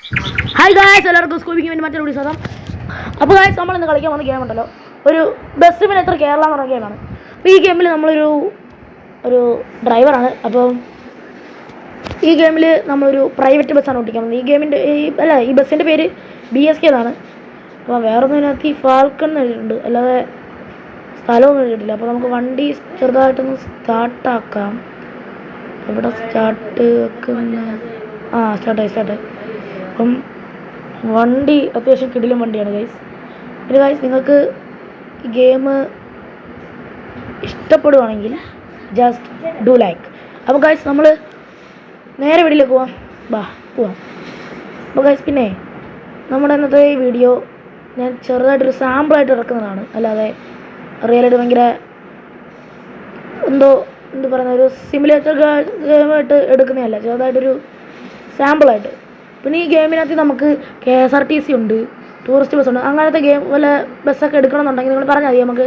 Hi guys, എല്ലാവർക്കും സ്കൂബിക്ക് വേണ്ടി മറ്റൊരു സ്വാഗതം. അപ്പോൾ ഗായ്സ്, നമ്മളിന്ന് കളിക്കാൻ വന്ന ഗെയിം ഉണ്ടല്ലോ, ഒരു ബസ് പിന്നെ എത്ര കേരള എന്ന് പറഞ്ഞ ഗെയിമാണ്. അപ്പോൾ ഈ ഗെയിമിൽ നമ്മളൊരു ഡ്രൈവറാണ്. അപ്പോൾ ഈ ഗെയിമിൽ നമ്മളൊരു പ്രൈവറ്റ് ബസ്സാണ് ഓടിക്കുന്നത്. ഈ ബസ്സിൻ്റെ പേര് BSK എന്നാണ്. അപ്പോൾ വേറൊന്നും ഇതിനകത്ത് ഈ ഫാൽക്കൺ എഴുതിയിട്ടുണ്ട്, അല്ലാതെ സ്ഥലമൊന്നും എഴുതിയിട്ടില്ല. അപ്പോൾ നമുക്ക് വണ്ടി ചെറുതായിട്ടൊന്ന് സ്റ്റാർട്ടാക്കാം. എവിടെ സ്റ്റാർട്ട് വെക്കുന്ന സ്റ്റാർട്ടായി. അപ്പം വണ്ടി അത്യാവശ്യം കിടിലൻ വണ്ടിയാണ് ഗൈസ്. പിന്നെ ഗൈസ്, നിങ്ങൾക്ക് ഈ ഗെയിം ഇഷ്ടപ്പെടുവാണെങ്കിൽ ജസ്റ്റ് ഡു ലൈക്ക്. അപ്പോൾ ഗൈസ്, നമ്മൾ നേരെ വീട്ടിലേക്ക് പോവാം. അപ്പോൾ ഗൈസ്, പിന്നെ നമ്മുടെ ഇന്നത്തെ ഈ വീഡിയോ ഞാൻ ചെറുതായിട്ടൊരു സാമ്പിളായിട്ട് ഇറക്കുന്നതാണ്, അല്ലാതെ റിയലായിട്ട് ഭയങ്കര എന്ത് പറയുന്ന ഒരു സിമുലേറ്റർ ഗെയിമായിട്ട് എടുക്കുന്നതല്ല, ചെറുതായിട്ടൊരു സാമ്പിളായിട്ട്. പിന്നെ ഈ ഗെയിമിനകത്ത് നമുക്ക് KSRTC ഉണ്ട്, ടൂറിസ്റ്റ് ബസ്സുണ്ട്. അങ്ങനത്തെ ഗെയിം വല്ല ബസ്സൊക്കെ എടുക്കണമെന്നുണ്ടെങ്കിൽ നിങ്ങൾ പറഞ്ഞാൽ മതി, നമുക്ക്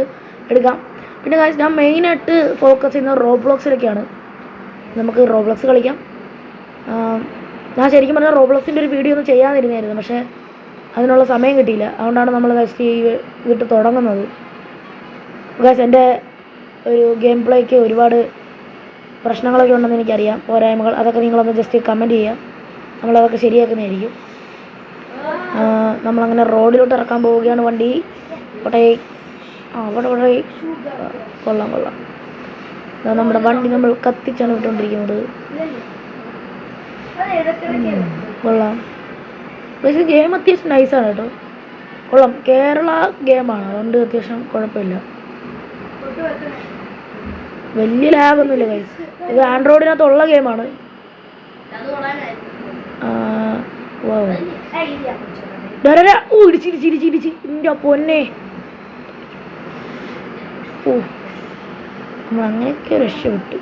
എടുക്കാം. പിന്നെ ഗൈസ്, ഞാൻ മെയിനായിട്ട് ഫോക്കസ് ചെയ്യുന്നത് റോബ്ലോക്സിലൊക്കെയാണ്. നമുക്ക് റോബ്ലോക്സ് കളിക്കാം. ഞാൻ ശരിക്കും പറഞ്ഞാൽ റോബ്ലോക്സിൻ്റെ ഒരു വീഡിയോ ഒന്നും ചെയ്യാതിരുന്നായിരുന്നു, പക്ഷേ അതിനുള്ള സമയം കിട്ടിയില്ല. അതുകൊണ്ടാണ് നമ്മൾ ഗൈസ് ഈ വീട്ടിൽ തുടങ്ങുന്നത്. ഗൈസ്, എൻ്റെ ഒരു ഗെയിം പ്ലേക്ക് ഒരുപാട് പ്രശ്നങ്ങളൊക്കെ ഉണ്ടെന്ന് എനിക്കറിയാം, പോരായ്മകൾ. അതൊക്കെ നിങ്ങളൊന്ന് ജസ്റ്റ് കമൻറ്റ് ചെയ്യാം, നമ്മളതൊക്കെ ശരിയാക്കുന്നതായിരിക്കും. നമ്മളങ്ങനെ റോഡിലോട്ട് ഇറക്കാൻ പോവുകയാണ്. വണ്ടി അവിടെ കൊള്ളാം. നമ്മുടെ വണ്ടി നമ്മൾ കത്തിച്ചാണ് വിട്ടുകൊണ്ടിരിക്കുന്നത്. കൊള്ളാം. പക്ഷേ ഗെയിം അത്യാവശ്യം നൈസാണ് കേട്ടോ, കൊള്ളാം. കേരള ഗെയിമാണ്, അതുകൊണ്ട് അത്യാവശ്യം കുഴപ്പമില്ല. വലിയ ലാഗൊന്നുമില്ല ഗൈസ്. ഇത് ആൻഡ്രോയിഡിനകത്തുള്ള ഗെയിമാണ്. ഇടിച്ചിരിച്ച് എൻ്റെ പൊന്നെ. നമ്മളങ്ങനെയൊക്കെ രക്ഷപ്പെട്ടു.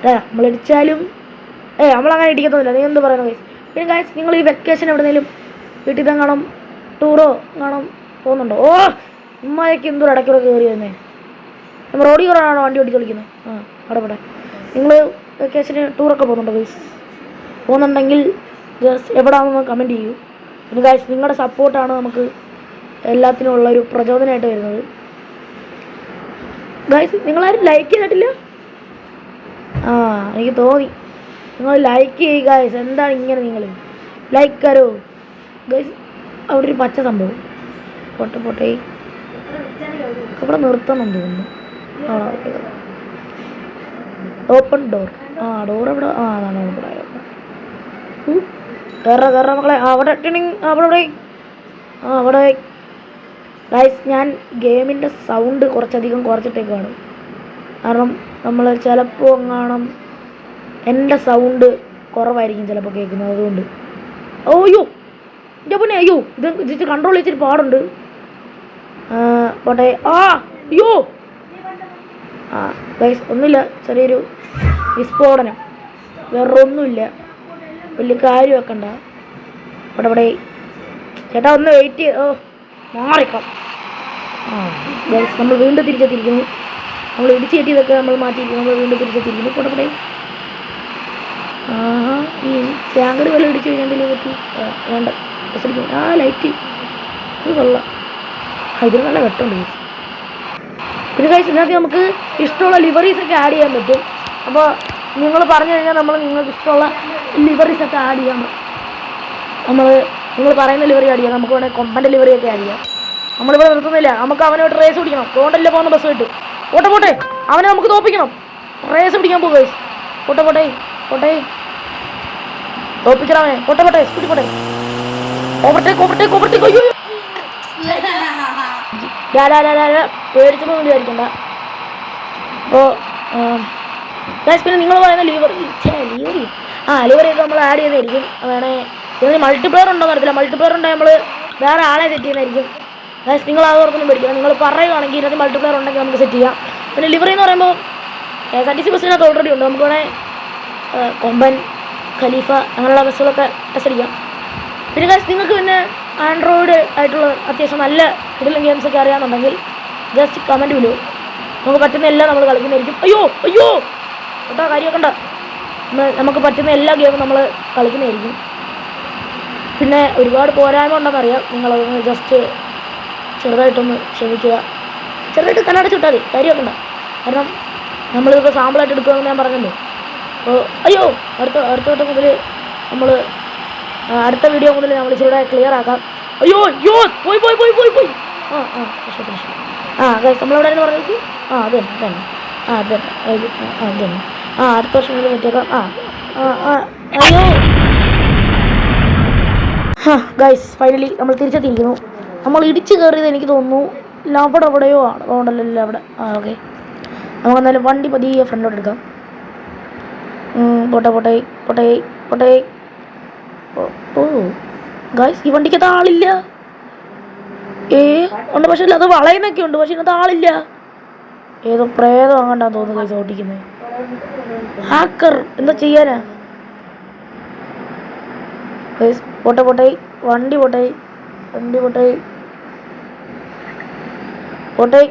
നമ്മളിടിച്ചാലും നമ്മളങ്ങനെ ഇടിക്കത്തൊന്നുമില്ല. നീ എന്ത് പറയുന്നത് ഗൈസ്? പിന്നെ ഗൈസ്, നിങ്ങൾ ഈ വെക്കേഷൻ എവിടെയെങ്കിലും വീട്ടിൽ തന്നെ കാണും, ടൂറോ കാണാൻ പോകുന്നുണ്ടോ? ഉമ്മയൊക്കെ എന്തോ ഇടയ്ക്കൂടെ കയറി തന്നെ. നമ്മൾ റോഡിൽ കയറാനാണോ വണ്ടി ഓടിച്ച് കളിക്കുന്നത്? അവിടെ നിങ്ങൾ വെക്കേഷന് ടൂറൊക്കെ പോകുന്നുണ്ടോ ഗൈസ്? പോകുന്നുണ്ടെങ്കിൽ ജസ്റ്റ് എവിടെയാണെന്ന് കമൻറ്റ് ചെയ്യൂ. പിന്നെ ഗൈസ്, നിങ്ങളുടെ സപ്പോർട്ടാണ് നമുക്ക് എല്ലാത്തിനും ഉള്ളൊരു പ്രചോദനമായിട്ട് വരുന്നത്. ഗൈസ്, നിങ്ങളാരും ലൈക്ക് ചെയ്തിട്ടില്ല? എനിക്ക് തോന്നി നിങ്ങൾ ലൈക്ക് ചെയ്യുക ഗൈസ്. എന്താണ് ഇങ്ങനെ നിങ്ങൾ ലൈക്ക് കരോ ഗൈസ്? അവിടെ ഒരു പച്ച സംഭവം പോട്ടെ അവിടെ നിർത്തണം തോന്നുന്നു. Open door. ഡോർ എവിടെ? അതാണ് ഓപ്പൺ ആയത്. കയറ മക്കളെ. അവിടെ ഗൈസ്, ഞാൻ ഗെയിമിൻ്റെ സൗണ്ട് കുറച്ചധികം കുറച്ചിട്ടേക്കാണ്. കാരണം നമ്മൾ ചിലപ്പോൾ എൻ്റെ സൗണ്ട് കുറവായിരിക്കും ചിലപ്പോൾ കേൾക്കുന്നത്, അതുകൊണ്ട്. എൻ്റെ പൊന്നെ, ഇത് കൺട്രോൾ ചെയ്തിട്ട് പാടുണ്ട്. പോട്ടെ. ഗൈസ്, ഒന്നുമില്ല, ചെറിയൊരു വിസ്ഫോടനം, വേറൊന്നുമില്ല, വലിയ കാര്യം വെക്കണ്ട. അവിടെ ചേട്ടാ ഒന്ന് വെയിറ്റ് ചെയ്ത് മാറിക്കാം. ഗൈസ്, നമ്മൾ വീണ്ടും തിരിച്ചെത്തിയിരിക്കുന്നു. നമ്മൾ ഇടിച്ച് കയറ്റിയതൊക്കെ നമ്മൾ മാറ്റിയിരിക്കുന്നു. നമ്മൾ വീണ്ടും തിരിച്ചെത്തിയിരിക്കുന്നു. ഇവിടെ ഈ ടാങ്കർ വെള്ളം ഇടിച്ച് കഴിഞ്ഞാൽ പറ്റി വേണ്ട ബസ്സടിക്കും. ലൈറ്റ് ഇത് കൊള്ളാം. ഇതിന് നല്ല വെട്ടമുണ്ട് ഗൈസ്. പിന്നെ ഗൈസ്, ഇതിനകത്ത് നമുക്ക് ഇഷ്ടമുള്ള ലിവറീസൊക്കെ ആഡ് ചെയ്യാൻ പറ്റും. അപ്പോൾ നിങ്ങൾ പറഞ്ഞു കഴിഞ്ഞാൽ നിങ്ങൾക്ക് ഇഷ്ടമുള്ള ലിവറീസൊക്കെ ആഡ് ചെയ്യാം. നിങ്ങൾ പറയുന്ന ലിവറി ആഡ് ചെയ്യാം. നമുക്ക് വേണമെങ്കിൽ കൊമ്പൻ്റെ ലിവറിയൊക്കെ ആഡ് ചെയ്യാം. നമ്മളിവിടെ നിർത്തുന്നില്ല, നമുക്ക് അവനോട്ട് റേസ് പിടിക്കണം. തോണ്ടല്ലേ പോകുന്ന ബസ് കിട്ടും. പോട്ടെ, അവനെ നമുക്ക് തോപ്പിക്കണം. റേസ് പിടിക്കാൻ പോകും ഗൈസ്. പോട്ടെ തോപ്പിക്കണം അവനെ. പോട്ടെ സ്പീഡ് പോട്ടെ. ഓവർടേക്ക്. അയ്യോ, പേടിച്ചൊന്നും വിചാരിക്കണ്ട. അപ്പോൾ പിന്നെ നിങ്ങൾ പറയുന്ന ലിവറിയൊക്കെ നമ്മൾ ആഡ് ചെയ്യുന്നതായിരിക്കും. ഇതിന് മൾട്ടിപ്ലെയർ ഉണ്ടോ എന്നറിയത്തില്ല. മൾട്ടിപ്ലെയർ ഉണ്ടെങ്കിൽ നമ്മൾ വേറെ ആളെ സെറ്റ് ചെയ്യുന്നതായിരിക്കും. നിങ്ങൾ അത് ഓർത്തൊന്നും പേടിക്കണം. നിങ്ങൾ പറയുകയാണെങ്കിൽ ഇതിനകത്ത് മൾട്ടിപ്ലെയർ ഉണ്ടെങ്കിൽ നമുക്ക് സെറ്റ് ചെയ്യാം. പിന്നെ ലിവറി എന്ന് പറയുമ്പോൾ KSRTC ബസ്സിനകത്ത് ഓൾറെഡി ഉണ്ട്. നമുക്ക് വേണേൽ കൊമ്പൻ, ഖലീഫ അങ്ങനെയുള്ള ബസ്സുകളൊക്കെ ടെസ്റ്റ് അടിക്കാം. പിന്നെ ഗൈസ്, നിങ്ങൾക്ക് പിന്നെ ആൻഡ്രോയിഡ് ആയിട്ടുള്ള അത്യാവശ്യം നല്ല കിടിലൻ ഗെയിംസൊക്കെ അറിയാമെന്നുണ്ടെങ്കിൽ ജസ്റ്റ് കമൻറ്റ് വിടുമോ. നമുക്ക് പറ്റുന്ന എല്ലാം നമ്മൾ കളിക്കുന്നതായിരിക്കും. അയ്യോ കേട്ടോ, കാര്യമൊക്കെ ഉണ്ടോ? നമുക്ക് പറ്റുന്ന എല്ലാ ഗെയിമും നമ്മൾ കളിക്കുന്നതായിരിക്കും. പിന്നെ ഒരുപാട് പോരായ്മ ഉണ്ടെന്നറിയാം, നിങ്ങളതൊന്ന് ജസ്റ്റ് ചെറുതായിട്ടൊന്ന് ക്ഷമിക്കുക. ചെറുതായിട്ട് കണ്ണടച്ചിട്ടാൽ മതി, കാര്യമൊക്കെ ഉണ്ടാകും. കാരണം നമ്മളിപ്പോൾ സാമ്പിളായിട്ട് എടുക്കുകയെന്ന് ഞാൻ പറഞ്ഞല്ലോ. അപ്പോൾ അയ്യോ, അടുത്ത വട്ടം മുതൽ നമ്മൾ അടുത്ത വീഡിയോ മുതൽ നമ്മൾ ഇച്ചിരി ക്ലിയർ ആക്കാം. അയ്യോ അയ്യോ പോയി പോയി പോയി പോയി പോയി ആ ആ ശരി ശരി. നമ്മളെവിടെ നിന്ന് പറഞ്ഞത്? അത് തന്നെ അത് തന്നെ. അടുത്ത വർഷം മുതൽ പറ്റിയേക്കാം. അയ്യോ ഗൈസ്, ഫൈനലി നമ്മൾ തിരിച്ചെത്തിയിരിക്കുന്നു. നമ്മൾ ഇടിച്ച് കയറിയത് എനിക്ക് തോന്നുന്നു അവിടെ എവിടെയോ ആണ്, അതുകൊണ്ടല്ലോ അവിടെ. ഓക്കെ, നമുക്കെന്നാലും വണ്ടി പതിയെ ഫ്രണ്ടോട്ട് എടുക്കാം. പോട്ടെ പോട്ടെ പോട്ടെ പോട്ടെ. ഓ ഗൈസ്, ഈ വണ്ടിക്കകത്ത് ആളില്ല. ഉണ്ട്, പക്ഷേ അത് വളയുന്നൊക്കെ ഉണ്ട്, പക്ഷെ ഇതിനകത്ത് ആളില്ല. ഏതോ പ്രേതം അങ്ങോട്ടാന്ന് തോന്നുന്നു ഗൈസ് ഓടിക്കുന്നത്. ഹാക്കർ എന്താ ചെയ്യാനാ ഗൈസ്? പോട്ടെ പോട്ടെ, വണ്ടി പോട്ടെ വണ്ടി പോട്ടെ പോട്ടെ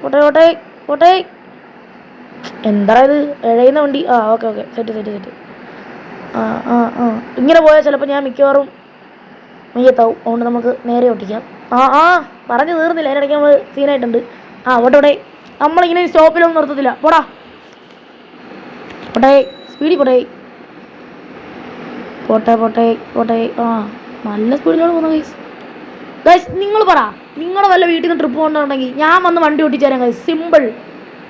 പോട്ടെ പോട്ടെ പോട്ടെ. എന്താ ഇത് ഇഴയുന്ന വണ്ടി? Okay okay, set. ഇങ്ങനെ പോയാൽ ചിലപ്പോൾ ഞാൻ മിക്കവാറും മെയ്യത്താവും. അതുകൊണ്ട് നമുക്ക് നേരെ ഓട്ടിക്കാം. പറഞ്ഞു തീർന്നില്ല, അതിനിടയ്ക്ക് നമ്മൾ സീനായിട്ടുണ്ട്. ഓട്ടെ. നമ്മളിങ്ങനെ സ്റ്റോപ്പിലൊന്നും നിർത്തത്തില്ല. പോടാ പോട്ടെ, സ്പീഡിൽ പോട്ടെ പോട്ടെ പോട്ടെ പോട്ടെ. നല്ല സ്പീഡിലാണ് പോകുന്നത് ഗൈസ്. ഗൈസ് നിങ്ങൾ പറ, നിങ്ങളുടെ വല്ല വീട്ടിൽ നിന്ന് ട്രിപ്പ് കൊണ്ടുണ്ടെങ്കിൽ ഞാൻ വന്ന് വണ്ടി ഓട്ടിച്ചു തരാം ഗൈസ്. സിമ്പിൾ.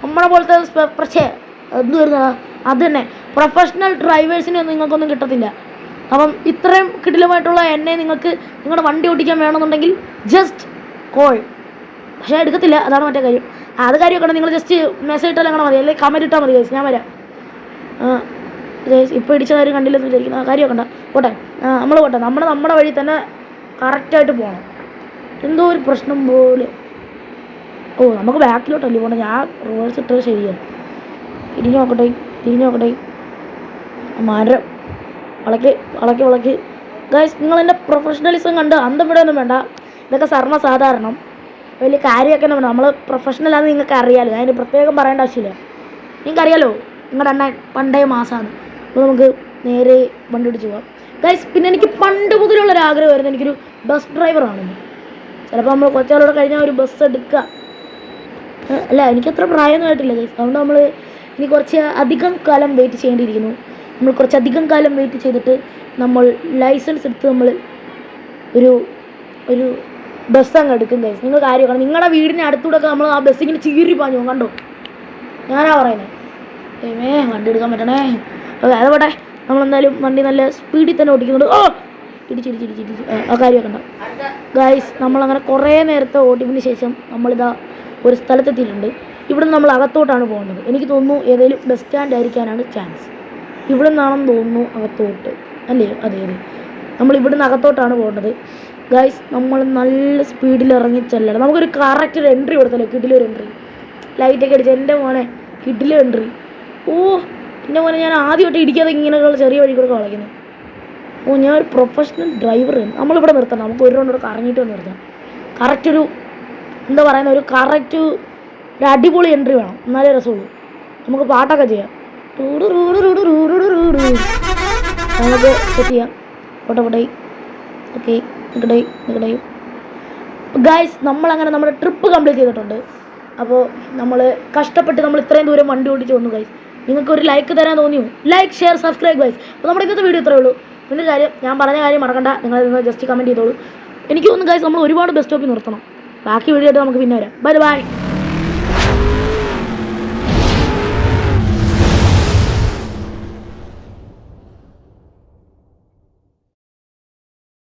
നമ്മളെ പോലത്തെ പക്ഷേ എന്ത് വരുന്നതാ അത് തന്നെ. പ്രൊഫഷണൽ ഡ്രൈവേഴ്സിനെ ഒന്നും നിങ്ങൾക്കൊന്നും കിട്ടത്തില്ല. അപ്പം ഇത്രയും കിടിലമായിട്ടുള്ള എന്നെ നിങ്ങൾക്ക് നിങ്ങളുടെ വണ്ടി ഓടിക്കാൻ വേണമെന്നുണ്ടെങ്കിൽ ജസ്റ്റ് കോൾ. പക്ഷേ എടുക്കത്തില്ല, അതാണ് മറ്റേ കാര്യം. അത് കാര്യമൊക്കെ നിങ്ങൾ ജസ്റ്റ് മെസ്സേജ് ഇട്ടാൽ അങ്ങനെ മതി, അല്ലെങ്കിൽ കമൻറ്റ് ഇട്ടാൽ മതി ഗൈസ്, ഞാൻ വരാം. ഇപ്പോൾ ഇടിച്ച കാര്യം കണ്ടില്ലെന്ന് വിചാരിക്കുന്ന കാര്യമൊക്കെ ഉണ്ടാ. പോട്ടെ, നമ്മൾ പോട്ടെ. നമ്മുടെ വഴി തന്നെ കറക്റ്റായിട്ട് പോകണം. എന്തോ ഒരു പ്രശ്നം പോലെ. നമുക്ക് ബാക്കിലോട്ടല്ലേ പോകണം. ഞാൻ റിവേഴ്സ് ഇട്ടത് ശരിയാണ്. തിരിഞ്ഞു നോക്കട്ടെ. മരം വളക്കി ഗൈസ്, നിങ്ങളെൻ്റെ പ്രൊഫഷണലിസം കണ്ട് അന്തം വിടൊന്നും വേണ്ട. ഇതൊക്കെ സർവ്വസാധാരണം, വലിയ കാര്യമൊക്കെ വേണം. നമ്മൾ പ്രൊഫഷണലാണെന്ന് നിങ്ങൾക്ക് അറിയാമല്ലോ, അതിന് പ്രത്യേകം പറയേണ്ട ആവശ്യമില്ല. നിങ്ങൾക്കറിയാലോ നിങ്ങളുടെ അണ്ണൻ പണ്ടേ മാസമാണ്. അപ്പോൾ നമുക്ക് നേരെ വണ്ടി ഓടിച്ച് പോകാം ഗൈസ്. പിന്നെ എനിക്ക് പണ്ട് മുതലുള്ളൊരാഗ്രഹമായിരുന്നു എനിക്കൊരു ബസ് ഡ്രൈവറാണെന്ന്. ചിലപ്പോൾ നമ്മൾ കൊച്ചാളോടെ കഴിഞ്ഞാൽ ഒരു ബസ് എടുക്കുക. അല്ല, എനിക്കത്ര പ്രായമൊന്നും ആയിട്ടില്ല ഗൈസ്. അതുകൊണ്ട് നമ്മൾ ഇനി കുറച്ച് അധികം കാലം വെയിറ്റ് ചെയ്യേണ്ടിയിരിക്കുന്നു. നമ്മൾ കുറച്ചധികം കാലം വെയിറ്റ് ചെയ്തിട്ട് നമ്മൾ ലൈസൻസ് എടുത്ത് നമ്മൾ ഒരു ബസ് അങ്ങ് എടുക്കും ഗൈസ്. നിങ്ങൾ കാര്യമാണ്, നിങ്ങളുടെ വീടിന് അടുത്തൂടെയൊക്കെ നമ്മൾ ആ ബസ് ഇങ്ങനെ ചീറി പാഞ്ഞു കണ്ടോ? ഞാനാ പറയുന്നത്. വണ്ടി എടുക്കാൻ പറ്റണേ. അത് പോട്ടെ, നമ്മളെന്തായാലും വണ്ടി നല്ല സ്പീഡിൽ തന്നെ ഓടിക്കുന്നുണ്ട്. ഇടിച്ചിടിച്ചിടിച്ചിടിച്ച് ആ കാര്യമൊക്കെ ഉണ്ടാവും ഗൈസ്. നമ്മളങ്ങനെ കുറേ നേരത്തെ ഓടിപ്പിന് ശേഷം നമ്മളിതാ ഒരു സ്ഥലത്തെത്തിയിട്ടുണ്ട്. ഇവിടുന്ന് നമ്മൾ അകത്തോട്ടാണ് പോകുന്നത്. എനിക്ക് തോന്നുന്നു ഏതെങ്കിലും ബസ് സ്റ്റാൻഡ് ആയിരിക്കാനാണ് ചാൻസ്. ഇവിടെ നിന്നാണെന്ന് തോന്നുന്നു അകത്തോട്ട്, അല്ലേ? അതെ. നമ്മൾ ഇവിടുന്ന് അകത്തോട്ടാണ് പോകുന്നത് ഗൈസ്. നമ്മൾ നല്ല സ്പീഡിൽ ഇറങ്ങി ചെല്ലണം. നമുക്കൊരു കറക്റ്റ് ഒരു എൻട്രി കൊടുത്തല്ലോ, കിടിലൊരു എൻട്രി. ലൈറ്റൊക്കെ അടിച്ച് എൻ്റെ മോനെ കിടില എൻട്രി. എൻ്റെ മോനെ ഞാൻ ആദ്യമായിട്ട് ഇടിക്കാതെ ഇങ്ങനെയുള്ള ചെറിയ വഴി കൂടെ കളിക്കുന്നത്. ഞാൻ ഒരു പ്രൊഫഷണൽ ഡ്രൈവർ. നമ്മളിവിടെ നിർത്തണം. നമുക്ക് ഒരു റൗണ്ട് കറങ്ങിയിട്ട് വന്ന് നിർത്താം. കറക്റ്റ് ഒരു എന്താ പറയുന്ന ഒരു കറക്റ്റ് ഒരു അടിപൊളി എൻട്രി വേണം, എന്നാലേ രസമുള്ളൂ. നമുക്ക് പാട്ടൊക്കെ ചെയ്യാം. നമുക്ക് സെറ്റ് ചെയ്യാം. പോട്ടെ. ഓക്കെ, നിൽക്കട്ടെ ഗൈസ്. നമ്മളങ്ങനെ നമ്മുടെ ട്രിപ്പ് കംപ്ലീറ്റ് ചെയ്തിട്ടുണ്ട്. അപ്പോൾ നമ്മൾ കഷ്ടപ്പെട്ട് നമ്മൾ ഇത്രയും ദൂരം വണ്ടി ഓടിച്ച് വന്നു ഗൈസ്. നിങ്ങൾക്കൊരു ലൈക്ക് തരാൻ തോന്നിയോ? Like, share, subscribe guys. അപ്പോൾ നമ്മുടെ ഇന്നത്തെ വീഡിയോ ഇത്രയേ ഉള്ളൂ. പിന്നെ കാര്യം, ഞാൻ പറഞ്ഞ കാര്യം മറക്കണ്ട, നിങ്ങൾ ജസ്റ്റ് കമൻറ്റ് ചെയ്തോളൂ. എനിക്ക് തോന്നുന്നു ഗൈസ് നമ്മൾ ഒരുപാട് ബസ് സ്റ്റോപ്പിൽ നിർത്തണം. ബാക്കി വീഡിയോ ആയിട്ട് നമുക്ക് പിന്നെ വരാം. ബൈ.